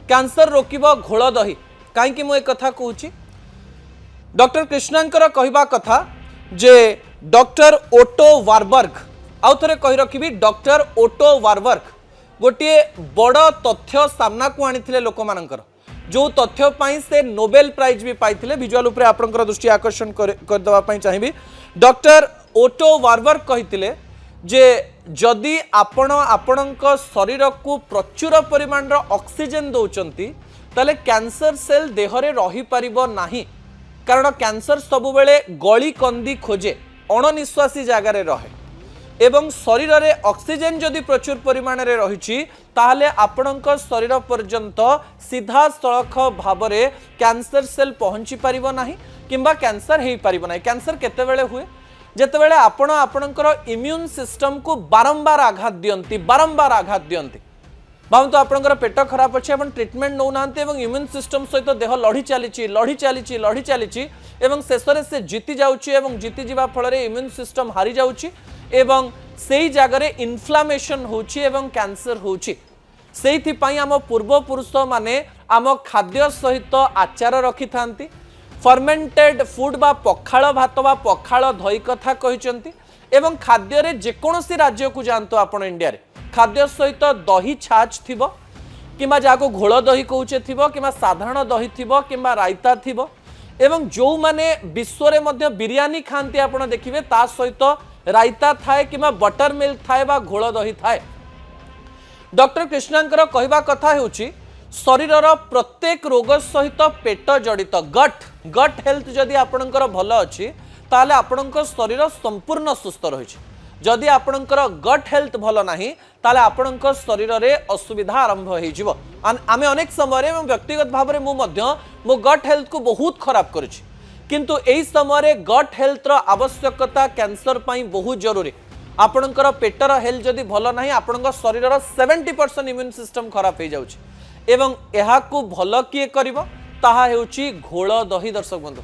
Cancer रोकिबो घोल दही कहीं मुझे कथा कहूँ डॉक्टर कृष्णांकर कहवा कथा जे डॉक्टर ओटो वारबर्ग आउ थे कही रखी डॉक्टर ओटो वारबर्ग गोटे बड़ तथ्य सामना को आनी लोक मानकर जो तथ्य से नोबेल प्राइज भी पाई विजुअल उपरे आपनकर दृष्टि आकर्षण करदेवाई चाहिए डॉक्टर ओटो वारबर्ग कही जे जदि आपण आपणक शरीर को प्रचुर परिमाण ऑक्सीजन दौरान ताले कैंसर सेल देहरे रही पारिबो नाही कारण कैंसर सबुबेले गली कंदी खोजे अणनिश्वासी जगार रहे एवं शरीर रे ऑक्सीजन जदि प्रचुर परिमाण रे रही ताहले आपणक शरीर पर्यंत सीधा सड़क भाव में कैंसर सेल पहुंची पारिबो नाही किंबा कैंसर हेई पारिबो नाही। कैंसर केतेबेले हुए जेतेबेले आपण आपणकर इम्यून सिस्टम को बारंबार आघात दियंती भावतु आपणकर पेट खराब अच्छे ट्रिटमेंट नौ ना इम्यून सिस्टम सहित देह लड़ी चली शेष से जीति जाउची जीति जावा फल इम्यून सिस्टम हारी जाउची एवं सेई जगह इन्फ्लामेशन होची एवं कैंसर होची। सेइथिपाई आम पूर्वपुरुष माने आम खाद्य सहित आचार रखि थांती फर्मेंटेड फूड बा पखाळ भात बा पखाळ दही कथा कहिसंती एवं खाद्य रे जेकोसी राज्य को जानतो आपण इंडिया रे खाद्य सहित दही छाछ थिबो किमा जाको घोल दही कहूचे थिबो किमा साधारण दही थिबो किमा रायता थिबो एवं जो माने विश्व रे मध्य बिरयानी खांती आपण देखिबे ता सहित रायता थाए किमा बटर मिल्क थाए बा घोल दही थाए। डॉक्टर कृष्णांकर कहवा कथा हेउची शरीरर प्रत्येक रोग सहित पेट जड़ित गट हेल्थ जदि आपणकर भल अच्छी ताले आपणकर शरीर संपूर्ण सुस्थ रही जदि आपणकर गट हेल्थ भल नाही ताले आपणकर शरीर रे असुविधा आरंभ हो जिवो। आमे अनेक समय व्यक्तिगत भाव में मो गट हेल्थ को बहुत खराब करुछि किंतु एही समय गट हेल्थ रो आवश्यकता कैंसर पाई बहुत जरूरी। आपणकर पेटर हेल्थ जदि भल नाही आपणकर शरीर 70% इम्यून सिस्टम खराब हो जाउछि एवं एहा को भल किए करिवो ताहा हेउछि घोल दही। दर्शक बंधु